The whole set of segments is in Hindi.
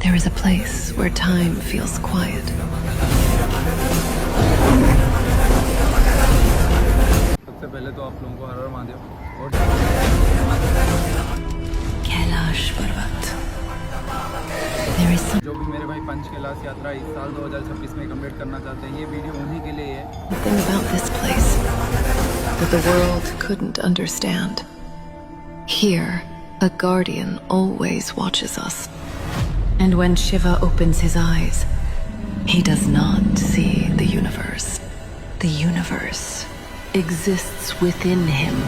There is a place where time feels quiet. सबसे पहले तो आप लोगों को हर हर महादेव और Kailash Parvat. There is जो भी मेरे भाई पंच कैलाश यात्रा इस साल 2026 में कंप्लीट करना चाहते हैं, ये वीडियो उन्हीं के लिए है। something about this place that the world couldn't understand. Here, a guardian always watches us. And when Shiva opens his eyes, he does not see the universe. The universe exists within him.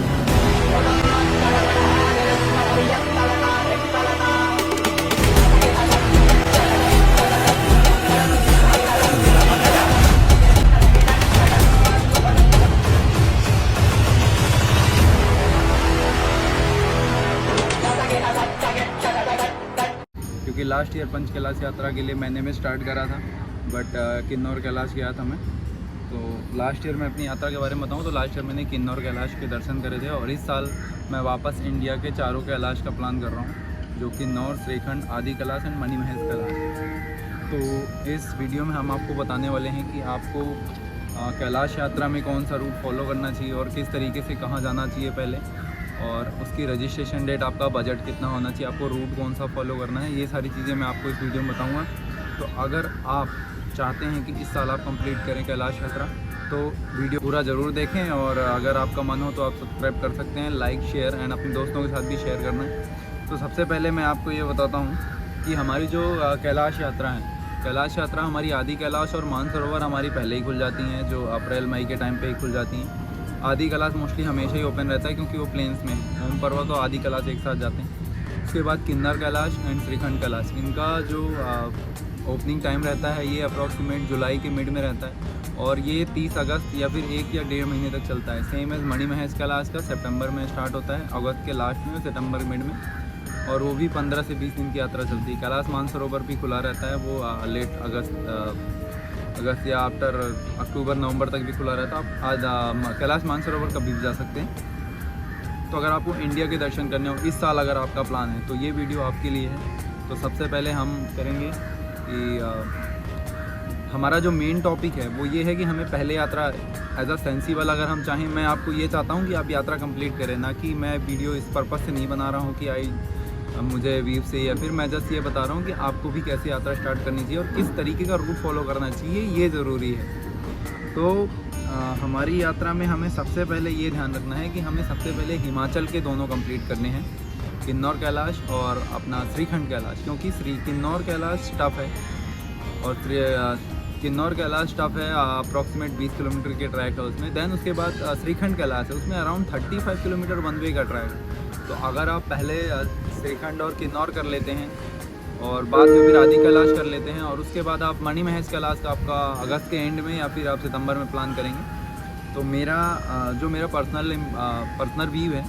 क्योंकि लास्ट ईयर पंच कैलाश यात्रा के लिए मैंने में स्टार्ट करा था, बट किन्नौर कैलाश गया था मैं। तो लास्ट ईयर मैं अपनी यात्रा के बारे में बताऊं तो लास्ट ईयर मैंने किन्नौर कैलाश के दर्शन करे थे, और इस साल मैं वापस इंडिया के चारों कैलाश का प्लान कर रहा हूं, जो किन्नौर, श्रीखंड, आदि कैलाश एंड मणिमहेश कैलाश। तो इस वीडियो में हम आपको बताने वाले हैं कि आपको कैलाश यात्रा में कौन सा रूट फॉलो करना चाहिए और किस तरीके से कहाँ जाना चाहिए पहले, और उसकी रजिस्ट्रेशन डेट, आपका बजट कितना होना चाहिए, आपको रूट कौन सा फॉलो करना है, ये सारी चीज़ें मैं आपको इस वीडियो में बताऊंगा। तो अगर आप चाहते हैं कि इस साल आप कंप्लीट करें कैलाश यात्रा, तो वीडियो पूरा ज़रूर देखें, और अगर आपका मन हो तो आप सब्सक्राइब कर सकते हैं, लाइक, शेयर एंड अपने दोस्तों के साथ भी शेयर करना है। तो सबसे पहले मैं आपको ये बताता हूँ कि हमारी जो कैलाश यात्रा है, कैलाश यात्रा हमारी आदि कैलाश और मानसरोवर हमारी पहले ही खुल जाती हैं, जो अप्रैल मई के टाइम पे ही खुल जाती हैं। आदि कैलाश मोस्टली हमेशा ही ओपन रहता है क्योंकि वो प्लेन्स में है। ओम पर्वत और आदि कैलाश एक साथ जाते हैं। उसके बाद किन्नर कैलाश एंड श्रीखंड कैलाश, इनका जो ओपनिंग टाइम रहता है ये अप्रॉक्सीमेट जुलाई के मिड में रहता है, और ये 30 अगस्त या फिर 1 या 1.5 महीने तक चलता है। सेम एज मणिमहेश कैलाश का सितंबर में स्टार्ट होता है, अगस्त के लास्ट में, सितंबर मिड में, और वो भी 15 से 20 दिन की यात्रा चलती है। कैलाश मानसरोवर भी खुला रहता है, वो लेट अगस्त या आफ्टर अक्टूबर नवंबर तक भी खुला रहता है। आप आज कैलाश मानसरोवर कभी भी जा सकते हैं। तो अगर आपको इंडिया के दर्शन करने हो इस साल, अगर आपका प्लान है, तो ये वीडियो आपके लिए है। तो सबसे पहले हम करेंगे कि हमारा जो मेन टॉपिक है वो ये है कि हमें पहले यात्रा एज अ सेंसिबल, अगर हम चाहें, मैं आपको ये चाहता हूँ कि आप यात्रा कंप्लीट करें, ना कि मैं वीडियो इस पर्पज़ से नहीं बना रहा हूँ कि मुझे व्यूज से, या फिर मैं जस्ट ये बता रहा हूँ कि आपको भी कैसे यात्रा स्टार्ट करनी चाहिए और किस तरीके का रूट फॉलो करना चाहिए, ये ज़रूरी है। तो हमारी यात्रा में हमें सबसे पहले ये ध्यान रखना है कि हमें सबसे पहले हिमाचल के दोनों कंप्लीट करने हैं, किन्नौर कैलाश और अपना श्रीखंड कैलाश, क्योंकि किन्नौर कैलाश टफ है और किन्नौर कैलाश टफ है, अप्रॉक्सीमेट 20 किलोमीटर के ट्रैक है उसमें। देन उसके बाद श्रीखंड कैलाश है, उसमें अराउंड 35 किलोमीटर वन वे का ट्रैक है। तो अगर आप पहले श्रीखंड और किन्नौर कर लेते हैं और बाद में फिर आदि कैलाश कर लेते हैं, और उसके बाद आप मणिमहेश कैलाश का आपका अगस्त के एंड में या फिर आप सितंबर में प्लान करेंगे, तो मेरा पर्सनल व्यू है,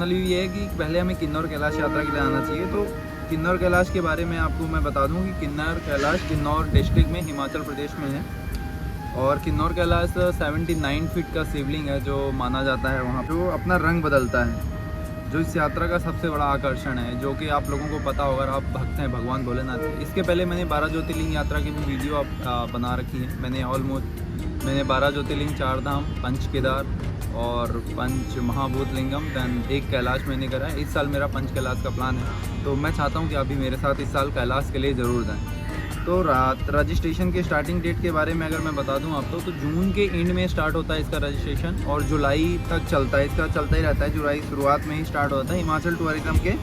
ये है कि पहले हमें किन्नौर कैलाश यात्रा के लिए आना चाहिए। तो किन्नौर कैलाश के बारे में आपको मैं बता दूं कि किन्नौर कैलाश किन्नौर डिस्ट्रिक्ट में हिमाचल प्रदेश में है, और किन्नौर कैलाश 79 फीट का शिवलिंग है जो माना जाता है वहाँ, जो अपना रंग बदलता है, जो इस यात्रा का सबसे बड़ा आकर्षण है, जो कि आप लोगों को पता होगा, आप भक्त हैं भगवान भोलेनाथ के। इसके पहले मैंने 12 ज्योतिर्लिंग यात्रा की भी वीडियो बना रखी है। मैंने 12 ज्योतिर्लिंग, 4 धाम, पंच केदार और पंच महाभूतलिंगम, दैन 1 कैलाश मैंने करा है। इस साल मेरा पंच कैलाश का प्लान है, तो मैं चाहता हूँ कि आप भी मेरे साथ इस साल कैलाश के लिए ज़रूर जाएँ। तो रजिस्ट्रेशन के स्टार्टिंग डेट के बारे में अगर मैं बता दूं आपको, तो जून के एंड में स्टार्ट होता है इसका रजिस्ट्रेशन, और जुलाई तक चलता है, इसका चलता ही रहता है। जुलाई शुरुआत में ही स्टार्ट होता है। हिमाचल टूरिज्म के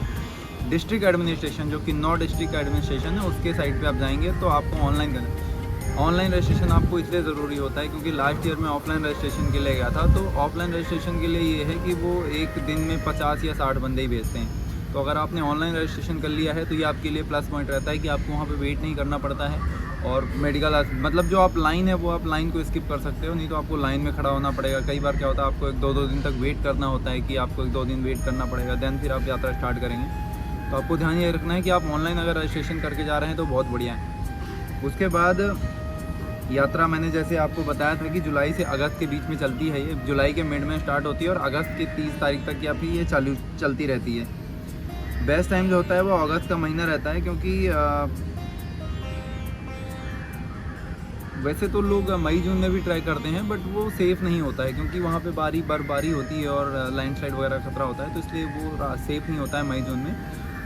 डिस्ट्रिक्ट एडमिनिस्ट्रेशन, जो किन्नौर डिस्ट्रिक्ट एडमिनिस्ट्रेशन है, उसके साइट पे आप जाएंगे तो आपको ऑनलाइन करना है। ऑनलाइन रजिस्ट्रेशन आपको इसलिए ज़रूरी होता है क्योंकि लास्ट ईयर में ऑफलाइन रजिस्ट्रेशन के लिए गया था। तो ऑफलाइन रजिस्ट्रेशन के लिए ये है कि वो एक दिन में 50 या 60 बंदे ही भेजते हैं। तो अगर आपने ऑनलाइन रजिस्ट्रेशन कर लिया है तो ये आपके लिए प्लस पॉइंट रहता है कि आपको वहाँ पे वेट नहीं करना पड़ता है, और मेडिकल मतलब जो आप लाइन है वो आप लाइन को स्किप कर सकते हो, नहीं तो आपको लाइन में खड़ा होना पड़ेगा। कई बार क्या होता है, आपको 1-2 दिन तक वेट करना होता है कि आपको 1-2 दिन वेट करना पड़ेगा, देन फिर आप यात्रा स्टार्ट करेंगे। तो आपको ध्यान ये रखना है कि आप ऑनलाइन अगर रजिस्ट्रेशन करके जा रहे हैं तो बहुत बढ़िया है। उसके बाद यात्रा मैंने जैसे आपको बताया था कि जुलाई से अगस्त के बीच में चलती है। ये जुलाई के मिड में स्टार्ट होती है और अगस्त की 30 तारीख तक या फिर ये चलती रहती है। बेस्ट टाइम जो होता है वो अगस्त का महीना रहता है, क्योंकि वैसे तो लोग मई जून में भी ट्राई करते हैं, बट वो सेफ़ नहीं होता है क्योंकि वहाँ पे बर्फबारी होती है और लैंडस्लाइड वगैरह खतरा होता है, तो इसलिए वो सेफ़ नहीं होता है मई जून में।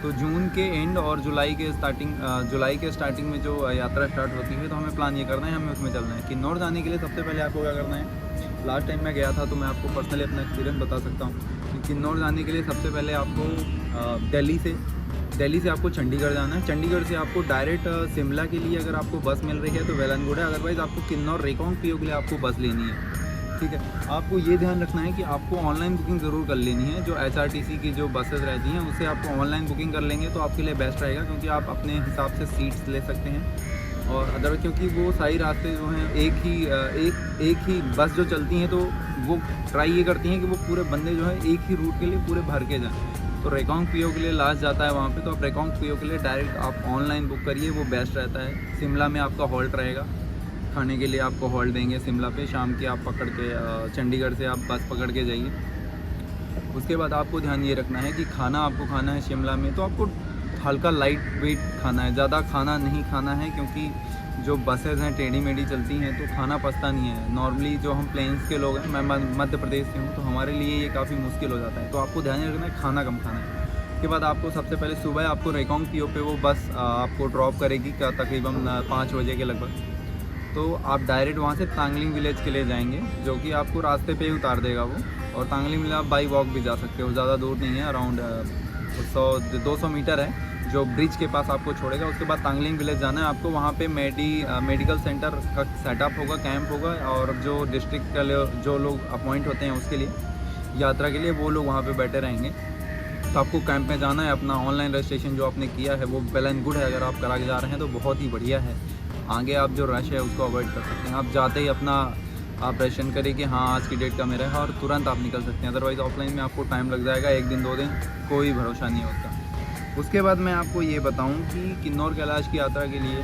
तो जून के एंड और जुलाई के स्टार्टिंग में जो यात्रा स्टार्ट होती है, तो हमें प्लान ये करना है, हमें उसमें चलना है। किन्नौर जाने के लिए सबसे पहले आपको क्या करना है, लास्ट टाइम मैं गया था तो मैं आपको पर्सनली अपना एक्सपीरियंस बता सकता हूँ कि किन्नौर जाने के लिए सबसे पहले आपको दिल्ली से आपको चंडीगढ़ जाना है। चंडीगढ़ से आपको डायरेक्ट शिमला के लिए अगर आपको बस मिल रही है तो वेल एंड गुड है, अदरवाइज़ आपको किन्नौर रेकोंग पीओ के लिए आपको बस लेनी है। ठीक है, आपको ये ध्यान रखना है कि आपको ऑनलाइन बुकिंग ज़रूर कर लेनी है। जो HRTC की जो बसेस रहती हैं उससे आपको ऑनलाइन बुकिंग कर लेंगे तो आपके लिए बेस्ट रहेगा, क्योंकि आप अपने हिसाब से सीट्स ले सकते हैं। और अदर क्योंकि वो सारी रास्ते जो हैं एक ही बस जो चलती हैं, तो वो ट्राई ये करती हैं कि वो पूरे बंदे जो है एक ही रूट के लिए पूरे भर के जाएँ। तो रेकोंग पीओ के लिए लास्ट जाता है वहाँ पे, तो आप रेकोंग पीओ के लिए डायरेक्ट आप ऑनलाइन बुक करिए, वो बेस्ट रहता है। शिमला में आपका हॉल्ट रहेगा, खाने के लिए आपको हॉल्ट देंगे शिमला पे। शाम के आप पकड़ के चंडीगढ़ से आप बस पकड़ के जाइए। उसके बाद आपको ध्यान ये रखना है कि खाना आपको खाना है शिमला में, तो आपको हल्का लाइट वेट खाना है, ज़्यादा खाना नहीं खाना है, क्योंकि जो बसेज़ हैं टेढ़ी मेढ़ी चलती हैं तो खाना पचता नहीं है। नॉर्मली जो हम प्लेन्स के लोग हैं, मैं मध्य प्रदेश से हूँ, तो हमारे लिए ये काफ़ी मुश्किल हो जाता है। तो आपको ध्यान रखना है खाना कम खाना है। उसके बाद आपको सबसे पहले सुबह आपको रेकोंग पीओ पे वो बस आपको ड्रॉप करेगी तकरीबन 5 बजे के लगभग। तो आप डायरेक्ट वहाँ से तांगलिंग विलेज के लिए जाएंगे, जो कि आपको रास्ते पे ही उतार देगा वो। और तांगलिंग विलेज आप बाई वॉक भी जा सकते हो, ज़्यादा दूर नहीं है, अराउंड 100-200 मीटर है, जो ब्रिज के पास आपको छोड़ेगा। उसके बाद तांगलिंग विलेज जाना है आपको। वहाँ पे मेडिकल सेंटर का सेटअप होगा, कैंप होगा, और जो डिस्ट्रिक्ट का जो लोग अपॉइंट होते हैं उसके लिए, यात्रा के लिए, वो लोग वहाँ पे बैठे रहेंगे। तो आपको कैंप में जाना है। अपना ऑनलाइन रजिस्ट्रेशन जो आपने किया है वो वेल एंड गुड है, अगर आप करा के जा रहे हैं तो बहुत ही बढ़िया है। आगे आप जो रश है उसको अवॉइड कर सकते हैं। आप जाते ही अपना आप रजिस्ट्रेशन करें कि हाँ आज की डेट का मेरा है, और तुरंत आप निकल सकते हैं। अदरवाइज़ ऑफलाइन में आपको टाइम लग जाएगा, 1 दिन 2 दिन, कोई भरोसा नहीं है उसका। उसके बाद मैं आपको ये बताऊं कि किन्नौर कैलाश की यात्रा के लिए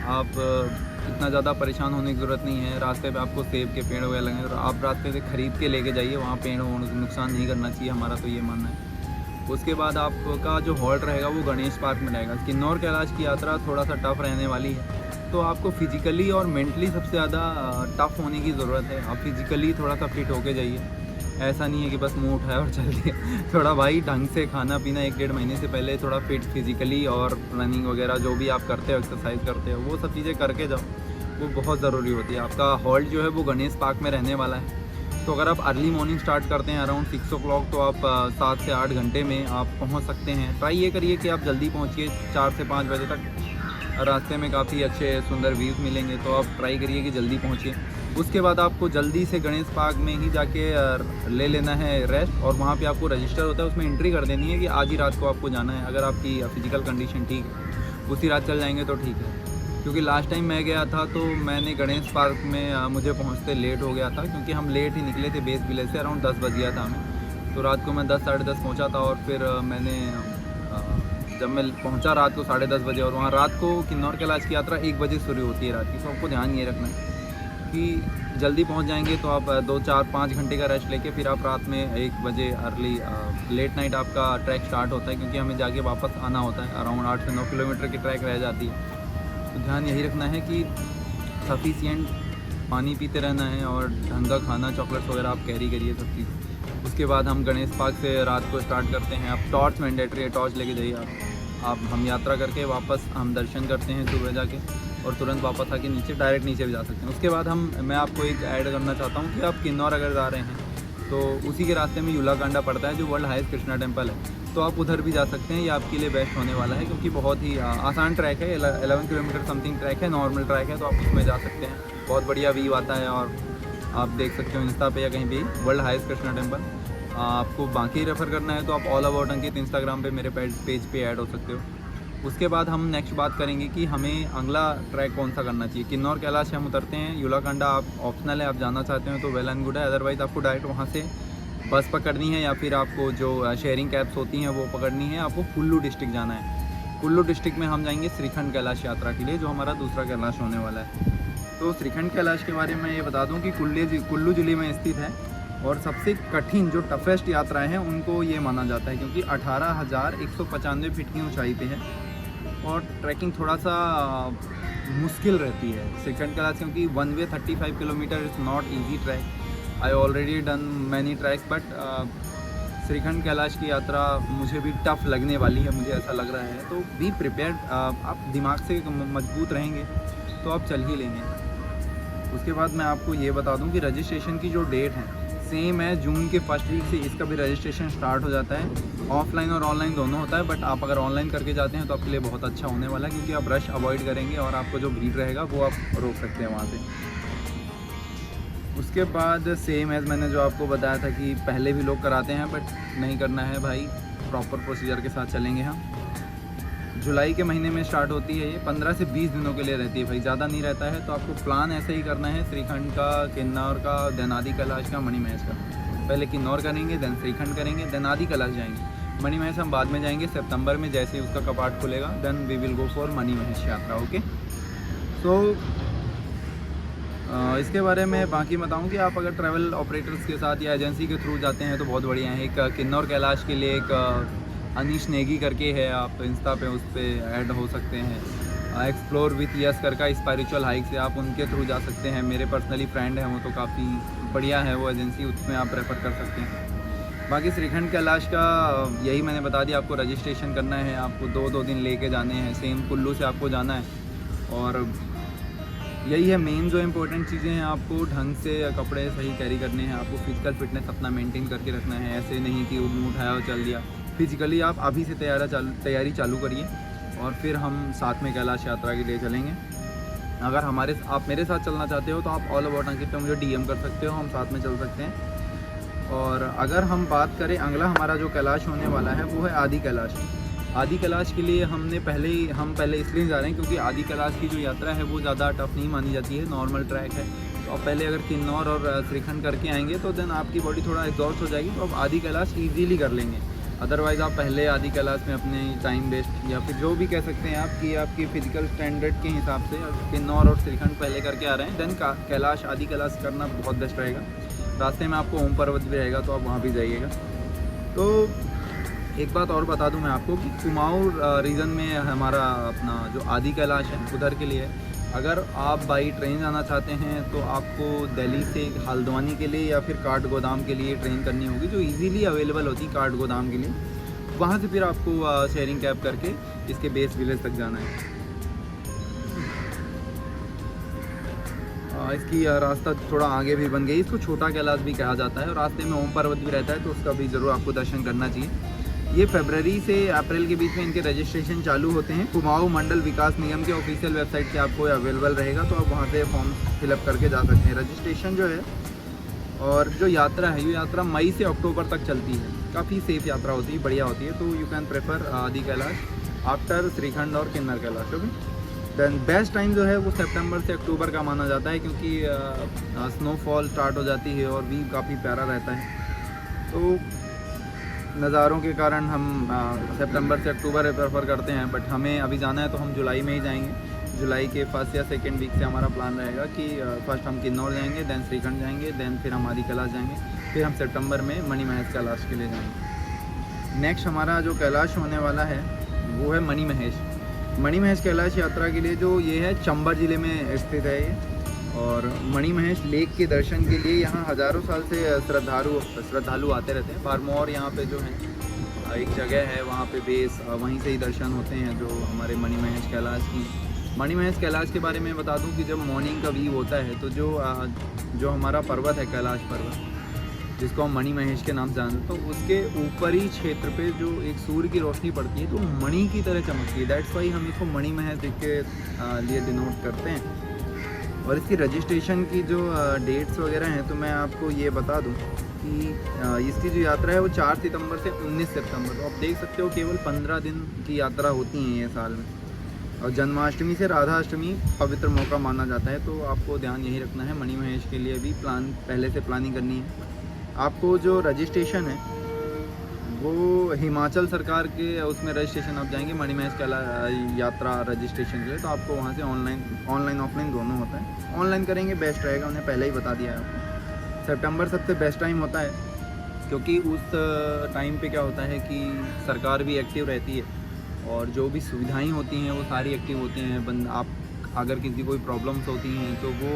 आप इतना ज़्यादा परेशान होने की ज़रूरत नहीं है। रास्ते पे आपको सेब के पेड़ वगैरह लगेंगे, तो आप रास्ते से ख़रीद के लेके जाइए, वहाँ पेड़ नुकसान नहीं करना चाहिए, हमारा तो ये मानना है। उसके बाद आपका जो हॉल्ट रहेगा वो गणेश पार्क में रहेगा। किन्नौर कैलाश की यात्रा थोड़ा सा टफ रहने वाली है, तो आपको फिजिकली और मेंटली सबसे ज़्यादा टफ होने की ज़रूरत है। आप फिजिकली थोड़ा सा फिट होके जाइए, ऐसा नहीं है कि बस मुंह उठाया और चल दिए। थोड़ा भाई ढंग से खाना पीना 1-1.5 महीने से पहले थोड़ा फिट फिजिकली, और रनिंग वगैरह जो भी आप करते हो, एक्सरसाइज करते हो, वो सब चीज़ें करके जाओ, वो बहुत ज़रूरी होती है। आपका हॉल्ट जो है वो गणेश पार्क में रहने वाला है। तो अगर आप अर्ली मॉर्निंग स्टार्ट करते हैं अराउंड 6 o'clock, तो आप 7 से 8 घंटे में आप पहुंच सकते हैं। ट्राई ये करिए कि आप जल्दी पहुंचिए, 4 से 5 बजे तक रास्ते में काफ़ी अच्छे सुंदर व्यूज़ मिलेंगे, तो आप ट्राई करिए कि जल्दी पहुंचिए। उसके बाद आपको जल्दी से गणेश पार्क में ही जाके ले लेना है रेस्ट, और वहाँ पे आपको रजिस्टर होता है, उसमें एंट्री कर देनी है कि आज ही रात को आपको जाना है। अगर आपकी फिजिकल कंडीशन ठीक है, उसी रात चल जाएंगे तो ठीक है। क्योंकि लास्ट टाइम मैं गया था तो मैंने गणेश पार्क में मुझे पहुंचते लेट हो गया था, क्योंकि हम लेट ही निकले थे बेस विलेज से, अराउंड 10 बज गया था हमें। तो रात को मैं 10 साढ़े 10 पहुंचा था, और फिर मैंने जब मैं पहुंचा रात को 10:30 बजे, और वहाँ रात को किन्नौर कैलाश की यात्रा 1 बजे शुरू होती है रात की। तो आपको ध्यान ये रखना है कि जल्दी पहुँच जाएंगे तो आप 2, 4, 5 घंटे का रेस्ट लेके फिर आप रात में 1 बजे अर्ली लेट नाइट आपका ट्रैक स्टार्ट होता है, क्योंकि हमें जाके वापस आना होता है। अराउंड 8 से 9 किलोमीटर की ट्रैक रह जाती है। तो ध्यान यही रखना है कि सफिशिएंट पानी पीते रहना है, और ढंग का खाना, चॉकलेट्स वगैरह आप कैरी करिए सब चीज़। उसके बाद हम गणेश पार्क से रात को स्टार्ट करते हैं। आप टॉर्च मैंडेटरी है, टॉर्च लेके जाइए आप हम यात्रा करके वापस हम दर्शन करते हैं सुबह जाके, और तुरंत वापस आके नीचे भी जा सकते हैं। उसके बाद मैं आपको एक ऐड करना चाहता हूँ कि आप किन्नौर अगर जा रहे हैं तो उसी के रास्ते में युलाकांडा पड़ता है, जो वर्ल्ड हाईएस्ट कृष्णा टेम्पल है, तो आप उधर भी जा सकते हैं। ये आपके लिए बेस्ट होने वाला है, क्योंकि बहुत ही आसान ट्रैक है, 11 किलोमीटर समथिंग ट्रैक है, नॉर्मल ट्रैक है, तो आप उसमें जा सकते हैं। बहुत बढ़िया व्यू आता है, और आप देख सकते हो इंस्टा पे या कहीं भी वर्ल्ड हाईएस्ट कृष्णा टेम्पल। आपको बाकी रेफ़र करना है तो आप ऑल अबाउट अंकित इंस्टाग्राम पे मेरे पेज पे ऐड हो सकते हो। उसके बाद हम नेक्स्ट बात करेंगे कि हमें अगला ट्रैक कौन सा करना चाहिए। किन्नौर कैलाश हम उतरते हैं, युलाकांडा आप ऑप्शनल है, आप जाना चाहते हो तो वेल एंड गुड है, अदरवाइज़ आपको डायरेक्ट वहाँ से बस पकड़नी है, या फिर आपको जो शेयरिंग कैब्स होती हैं वो पकड़नी है। आपको कुल्लू डिस्ट्रिक्ट जाना है। कुल्लू डिस्ट्रिक्ट में हम जाएंगे श्रीखंड कैलाश यात्रा के लिए, जो हमारा दूसरा कैलाश होने वाला है। तो श्रीखंड कैलाश के बारे में ये बता दूं कि कुल्लू ज़िले में स्थित है, और सबसे कठिन जो टफेस्ट यात्राएं हैं उनको ये माना जाता है, क्योंकि 18,195 फीट की ऊंचाई पे है। और ट्रैकिंग थोड़ा सा मुश्किल रहती है श्रीखंड कैलाश, क्योंकि one way 35 kilometre is not easy track. I already done many tracks, but shrikhand Kailash की यात्रा मुझे भी टफ़ लगने वाली है, मुझे ऐसा लग रहा है। तो बी प्रिपेयर्ड, आप दिमाग से मजबूत रहेंगे तो आप चल ही लेंगे। उसके बाद मैं आपको ये बता दूं कि रजिस्ट्रेशन की जो डेट है सेम है, जून के फर्स्ट वीक से इसका भी रजिस्ट्रेशन स्टार्ट हो जाता है। ऑफलाइन और ऑनलाइन दोनों होता है, बट आप अगर ऑनलाइन करके जाते हैं तो आपके लिए बहुत अच्छा होने वाला है, क्योंकि आप रश अवॉइड करेंगे और आपको जो भीड़ रहेगा वो आप रोक सकते हैं वहाँ से। उसके बाद सेम एज़ मैंने जो आपको बताया था कि पहले भी लोग कराते हैं, बट नहीं करना है भाई, प्रॉपर प्रोसीजर के साथ चलेंगे हम। जुलाई के महीने में स्टार्ट होती है ये, 15 से 20 दिनों के लिए रहती है भाई, ज़्यादा नहीं रहता है। तो आपको प्लान ऐसे ही करना है, श्रीखंड का, किन्नौर का, देन आदि कैलाश का, मणि महेश का। पहले किन्नौर करेंगे, देन श्रीखंड करेंगे, देन आदि कैलाश जाएंगे। मणि महेश हम बाद में जाएंगे सितंबर में, जैसे ही उसका कपाट खुलेगा, then we will go for Mani Mahesh यात्रा। ओके, तो इसके बारे में बाकी बताऊं कि आप अगर ट्रैवल ऑपरेटर्स के साथ या एजेंसी के थ्रू जाते हैं तो बहुत बढ़िया है। एक किन्नौर कैलाश के लिए एक अनीश नेगी करके है, आप इंस्टा पे उस पर ऐड हो सकते हैं। Explore with yes Karka spiritual hike से आप उनके थ्रू जा सकते हैं। मेरे पर्सनली फ्रेंड हैं वो, तो काफ़ी बढ़िया है वो एजेंसी, उसमें आप रेफ़र कर सकते हैं। बाकी श्रीखंड कैलाश का यही मैंने बता दिया, आपको रजिस्ट्रेशन करना है, आपको 2 दिन लेके जाने हैं। सेम कुल्लू से आपको जाना है, और यही है मेन जो इम्पोर्टेंट चीज़ें हैं। आपको ढंग से कपड़े सही कैरी करने हैं, आपको फिजिकल फिटनेस अपना मेंटेन करके रखना है। ऐसे नहीं कि उठाया और चल दिया। फिजिकली आप अभी से तैयारी चालू करिए, और फिर हम साथ में कैलाश यात्रा के लिए चलेंगे। अगर आप मेरे साथ चलना चाहते हो तो आप ऑल अबाउट अंकित पे मुझे DM कर सकते हो, हम साथ में चल सकते हैं। और अगर हम बात करें अगला हमारा जो कैलाश होने वाला है वो है आदि कैलाश। आदि कैलाश के लिए हम पहले इसलिए जा रहे हैं क्योंकि आदि कैलाश की जो यात्रा है वो ज़्यादा टफ नहीं मानी जाती है, नॉर्मल ट्रैक है। तो आप पहले अगर किन्नौर और श्रीखंड करके आएंगे तो देन आपकी बॉडी थोड़ा एग्जॉस्ट हो जाएगी, तो आप आदि कैलाश ईजीली कर लेंगे। अदरवाइज़ आप पहले आदि कैलाश में अपने टाइम वेस्ट, या फिर जो भी कह सकते हैं आप कि आपकी फ़िज़िकल स्टैंडर्ड के हिसाब से किन्नौर और श्रीखंड पहले करके आ रहे हैं, देन कैलाश आदि कैलाश करना बहुत बेस्ट रहेगा। रास्ते में आपको ओम पर्वत भी रहेगा, तो आप वहाँ भी जाइएगा। तो एक बात और बता दूं मैं आपको कि कुमाऊं रीजन में हमारा अपना जो आदि कैलाश है उधर के लिए, अगर आप बाई ट्रेन जाना चाहते हैं तो आपको दिल्ली से हल्द्वानी के लिए या फिर काठगोदाम के लिए ट्रेन करनी होगी, जो इजीली अवेलेबल होती है काठगोदाम के लिए। वहाँ से फिर आपको शेयरिंग कैब करके इसके बेस विलेज तक जाना है। इसकी रास्ता थोड़ा आगे भी बन गई, इसको छोटा कैलाश भी कहा जाता है, और रास्ते में ओम पर्वत भी रहता है, तो उसका भी ज़रूर आपको दर्शन करना चाहिए। ये फरवरी से अप्रैल के बीच में इनके रजिस्ट्रेशन चालू होते हैं। कुमाऊं मंडल विकास निगम के ऑफिशियल वेबसाइट से आपको अवेलेबल रहेगा, तो आप वहाँ से फॉर्म फिलअप करके जा सकते हैं। रजिस्ट्रेशन जो है और जो यात्रा है, ये यात्रा मई से अक्टूबर तक चलती है। काफ़ी सेफ यात्रा होती है, बढ़िया होती है। तो यू कैन प्रेफर आदि कैलाश आफ्टर श्रीखंड और Kinnar Kailash. Okay, then best time जो है वो सितंबर से अक्टूबर का माना जाता है, क्योंकि स्नोफॉल स्टार्ट हो जाती है और व्यू काफ़ी प्यारा रहता है। तो नज़ारों के कारण हम सितंबर से अक्टूबर प्रेफर करते हैं, बट हमें अभी जाना है तो हम जुलाई में ही जाएंगे। जुलाई के फर्स्ट या सेकेंड वीक से हमारा प्लान रहेगा कि फर्स्ट हम किन्नौर जाएंगे, देन श्रीखंड जाएंगे, देन फिर हम आदि कैलाश जाएंगे, फिर हम सितंबर में मणि महेश कैलाश के लिए जाएंगे। नेक्स्ट हमारा जो कैलाश होने वाला है वो है मणि महेश। मणि महेश कैलाश यात्रा के लिए जो ये है चंबा ज़िले में स्थित है ये, और मणि महेश लेक के दर्शन के लिए यहाँ हज़ारों साल से श्रद्धालु आते रहते हैं। फार्मोर यहाँ पे जो है एक जगह है, वहाँ पे बेस, वहीं से ही दर्शन होते हैं जो हमारे मणि महेश कैलाश की। मणि महेश कैलाश के बारे में बता दूं कि जब मॉर्निंग का व्यू होता है तो जो हमारा पर्वत है कैलाश पर्वत, जिसको हम मणि महेश के नाम से जानते हैं, तो उसके ऊपरी क्षेत्र पे जो एक सूर्य की रोशनी पड़ती है तो मणि की तरह चमकती है। दैट्स वाई हम इसको मणि महेश के लिए डिनोट करते हैं। और इसकी रजिस्ट्रेशन की जो डेट्स वगैरह हैं तो मैं आपको ये बता दूं कि इसकी जो यात्रा है वो 4 सितंबर से 19 सितंबर, तो आप देख सकते हो केवल 15 दिन की यात्रा होती है ये साल में। और जन्माष्टमी से राधाष्टमी पवित्र मौका माना जाता है, तो आपको ध्यान यही रखना है। मणि महेश के लिए भी पहले से प्लानिंग करनी है। आपको जो रजिस्ट्रेशन है वो हिमाचल सरकार के उसमें रजिस्ट्रेशन आप जाएंगे मणि महेश यात्रा रजिस्ट्रेशन के लिए, तो आपको वहाँ से ऑनलाइन ऑफलाइन दोनों होता है। ऑनलाइन करेंगे बेस्ट रहेगा, उन्हें पहले ही बता दिया है आपको। सितंबर सबसे बेस्ट टाइम होता है, क्योंकि उस टाइम पे क्या होता है कि सरकार भी एक्टिव रहती है और जो भी सुविधाएं होती हैं वो सारी एक्टिव होती हैं। आप अगर किसी कोई प्रॉब्लम्स होती हैं तो वो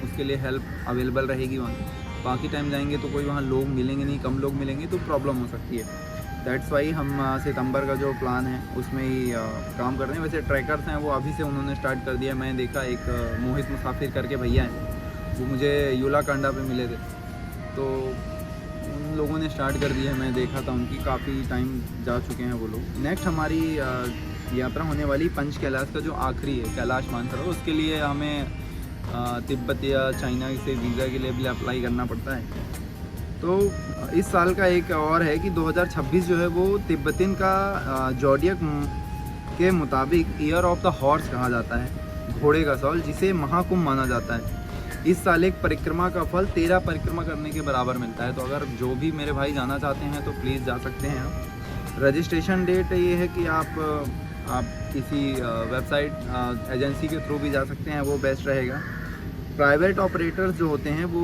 उसके लिए हेल्प अवेलेबल रहेगी वहाँ। बाकी टाइम जाएंगे तो कोई वहाँ लोग मिलेंगे नहीं, कम लोग मिलेंगे तो प्रॉब्लम हो सकती है। दैट्स वाई हम सितंबर का जो प्लान है उसमें ही काम कर रहे हैं। वैसे ट्रैकर्स हैं वो अभी से उन्होंने स्टार्ट कर दिया। मैंने देखा एक मोहित मुसाफिर करके भैया हैं, वो मुझे यूलाकांडा पे मिले थे, तो उन लोगों ने स्टार्ट कर दिया है। मैं देखा था उनकी, काफ़ी टाइम जा चुके हैं वो लोग। नेक्स्ट हमारी यात्रा होने वाली पंच कैलाश का जो आखिरी है कैलाश मानसरोवर, उसके लिए हमें तिब्बत या चाइना से वीज़ा के लिए भी अप्लाई करना पड़ता है। तो इस साल का एक और है कि 2026 जो है वो तिब्बतिन का जॉडियक के मुताबिक ईयर ऑफ द हॉर्स कहा जाता है, घोड़े का साल, जिसे महाकुंभ माना जाता है। इस साल एक परिक्रमा का फल 13 परिक्रमा करने के बराबर मिलता है। तो अगर जो भी मेरे भाई जाना चाहते हैं तो प्लीज़ जा सकते हैं आप। रजिस्ट्रेशन डेट ये है कि आप किसी वेबसाइट एजेंसी के थ्रू भी जा सकते हैं, वो बेस्ट रहेगा। प्राइवेट ऑपरेटर्स जो होते हैं वो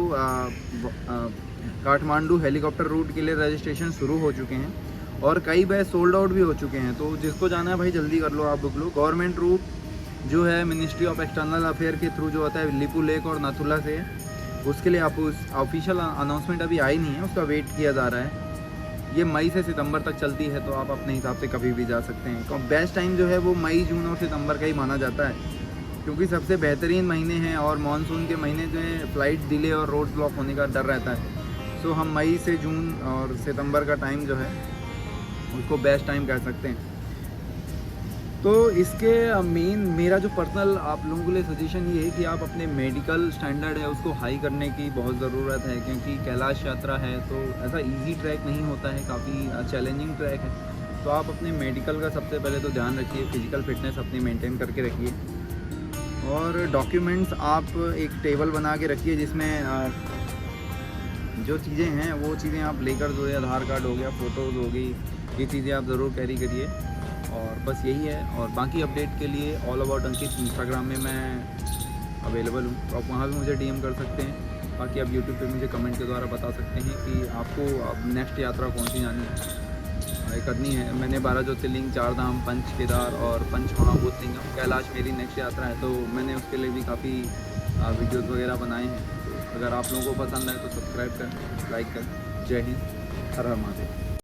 काठमांडू हेलीकॉप्टर रूट के लिए रजिस्ट्रेशन शुरू हो चुके हैं और कई बैच सोल्ड आउट भी हो चुके हैं। तो जिसको जाना है भाई जल्दी कर लो, आप बुक लो। गवर्नमेंट रूट जो है मिनिस्ट्री ऑफ एक्सटर्नल अफेयर के थ्रू जो होता है लिपू लेक और नाथुला से, उसके लिए आप उस ऑफिशियल अनाउंसमेंट अभी आई नहीं है, उसका वेट किया जा रहा है। ये मई से सितंबर तक चलती है, तो आप अपने हिसाब से कभी भी जा सकते हैं। तो बेस्ट टाइम जो है वो मई, जून और सितंबर का ही माना जाता है, क्योंकि सबसे बेहतरीन महीने हैं और मानसून के महीने जो है फ्लाइट डिले और रोड ब्लॉक होने का डर रहता है। सो हम मई से जून और सितंबर का टाइम जो है उसको बेस्ट टाइम कह सकते हैं। तो इसके मेन मेरा जो पर्सनल आप लोगों के लिए सजेशन ये है कि आप अपने मेडिकल स्टैंडर्ड है उसको हाई करने की बहुत ज़रूरत है, क्योंकि कैलाश यात्रा है तो ऐसा इजी ट्रैक नहीं होता है, काफ़ी चैलेंजिंग ट्रैक है। तो आप अपने मेडिकल का सबसे पहले तो ध्यान रखिए, फिजिकल फिटनेस अपनी मेंटेन करके रखिए और डॉक्यूमेंट्स आप एक टेबल बना के रखिए जिसमें जो चीज़ें हैं वो चीज़ें आप लेकर, जो है आधार कार्ड हो गया, फ़ोटोज़ हो गई, ये चीज़ें आप ज़रूर कैरी करिए। और बस यही है। और बाकी अपडेट के लिए ऑल अबाउट अंकित इंस्टाग्राम में मैं अवेलेबल हूँ, तो आप वहाँ भी मुझे डीएम कर सकते हैं। बाकी आप यूट्यूब पे मुझे कमेंट के द्वारा बता सकते हैं कि आपको अब नेक्स्ट यात्रा कौन सी जानी है, करनी है। मैंने 12 ज्योतिर्लिंग, 4 धाम, पंच केदार और पंच महाभूतलिंगम कैलाश मेरी नेक्स्ट यात्रा है, तो मैंने उसके लिए भी काफ़ी वीडियोज़ वगैरह बनाए हैं। तो अगर आप लोगों को पसंद आए तो सब्सक्राइब करें, लाइक करें। जय हिंद, हर हर महादेव।